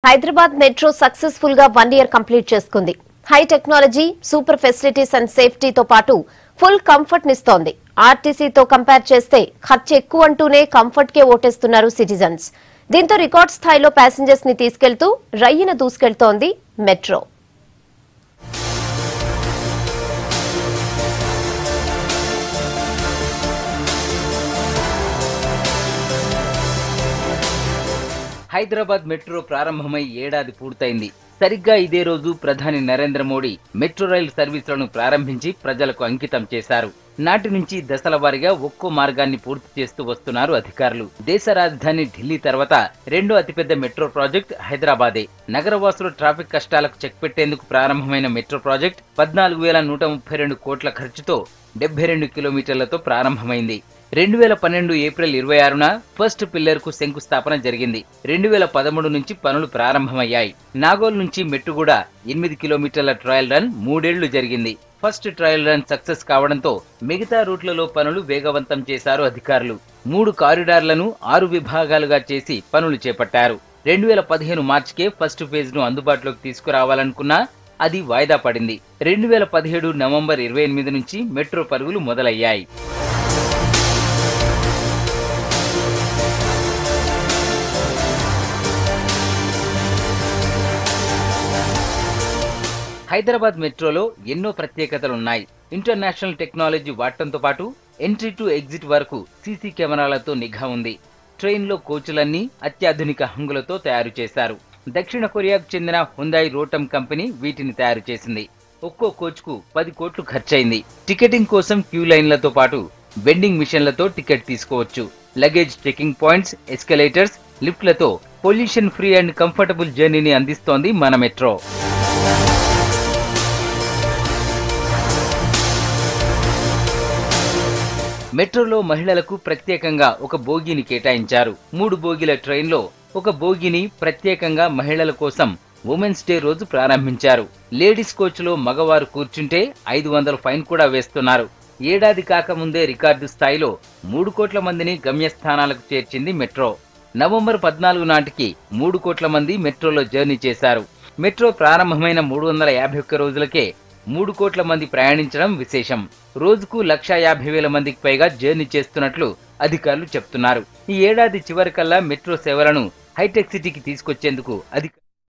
Hyderabad metro successful గా 1 year complete చేసుకుంది. High technology, super facilities and సేఫ్టీతో పాటు ఫుల్ కంఫర్ట్ నిస్తోంది. ఆర్టీసీతో కంపేర్ చేస్తే ఖర్చు ఎక్కువ అంటూనే కంఫర్ట్ కే ఓటేస్తున్నారు సిటిజన్స్. దీంతో రికార్డ్ స్థాయిలో ప్యాసింజర్స్ ని తీసుకెళ్తూ రయ్యిన దూసుకెళ్తోంది మెట్రో. హైదరాబాద్ మెట్రో ప్రారంభమై ఏడాది పూర్తయింది. సరిగ్గా ఇదే రోజు ప్రధాని నరేంద్ర మోడీ మెట్రో రైలు సర్వీసులను ప్రారంభించి ప్రజలకు అంకితం చేశారు. నాటి నుంచి దశల వారీగా ఒక్కో మార్గాన్ని పూర్తి చేస్తూ వస్తున్నారు అధికారులు. దేశ రాజధాని ఢిల్లీ తర్వాత రెండో అతిపెద్ద మెట్రో ప్రాజెక్ట్ హైదరాబాదే. నగరవాసుల ట్రాఫిక్ కష్టాలకు చెక్ పెట్టేందుకు ప్రారంభమైన మెట్రో ప్రాజెక్ట్ 14,132 కోట్ల ఖర్చుతో 72 కిలోమీటర్లతో ప్రారంభమైంది. 2012 ఏప్రిల్ 26న ఫస్ట్ పిల్లర్ కు శంకుస్థాపన జరిగింది. 2013 నుంచి పనులు ప్రారంభమయ్యాయి. నాగోల్ నుంచి మెట్టుగూడ 8 కిలోమీటర్ల ట్రయల్ రన్ 3 ఏళ్లు జరిగింది. ఫస్ట్ ట్రయల్ రన్ సక్సెస్ కావడంతో మిగతా రూట్లలో పనులు వేగవంతం చేశారు అధికారులు. 3 కారిడార్లను 6 విభాగాలుగా చేసి పనులు చేపట్టారు. 2015 మార్చికే ఫస్ట్ ఫేజ్ ను అందుబాటులోకి తీసుకురావాలనుకున్నా అది వాయిదా పడింది. 2017 నవంబర్ 28 నుంచి మెట్రో పరుగులు మొదలయ్యాయి. హైదరాబాద్ మెట్రోలో ఎన్నో ప్రత్యేకతలున్నాయి. ఇంటర్నేషనల్ టెక్నాలజీ వాడటంతో పాటు ఎంట్రీ టు ఎగ్జిట్ వరకు సీసీ కెమెరాలతో నిఘా ఉంది. ట్రైన్లో కోచ్లన్నీ అత్యాధునిక హంగులతో తయారు చేశారు. దక్షిణ కొరియాకు చెందిన హ్యుందాయ్ రోటమ్ కంపెనీ వీటిని తయారు చేసింది. ఒక్కో కోచ్కు 10 కోట్లు ఖర్చయింది. టికెటింగ్ కోసం క్యూ లైన్లతో పాటు వెండింగ్ మిషన్లతో టికెట్ తీసుకోవచ్చు. లగేజ్ చెకింగ్ పాయింట్స్, ఎస్కలేటర్స్, లిఫ్ట్లతో పొల్యూషన్ ఫ్రీ అండ్ కంఫర్టబుల్ జర్నీని అందిస్తోంది మన మెట్రో. మెట్రోలో మహిళలకు ప్రత్యేకంగా ఒక బోగీని కేటాయించారు. 3 బోగీల ట్రైన్లో ఒక బోగీని ప్రత్యేకంగా మహిళల కోసం ఉమెన్స్ డే రోజు ప్రారంభించారు. లేడీస్ కోచ్ లో మగవారు కూర్చుంటే 500 ఫైన్ కూడా వేస్తున్నారు. ఏడాది కాకముందే రికార్డు స్థాయిలో 3 కోట్ల మందిని గమ్యస్థానాలకు చేర్చింది మెట్రో. నవంబర్ 14 నాటికి 3 కోట్ల మంది మెట్రోలో జర్నీ చేశారు. మెట్రో ప్రారంభమైన 351 రోజులకే 3 కోట్ల మంది ప్రయాణించడం విశేషం. రోజుకు 1,50,000 మందికి పైగా జర్నీ చేస్తున్నట్లు అధికారులు చెప్తున్నారు. ఈ ఏడాది చివరికల్లా మెట్రో సేవలను హైటెక్ సిటీకి తీసుకొచ్చేందుకు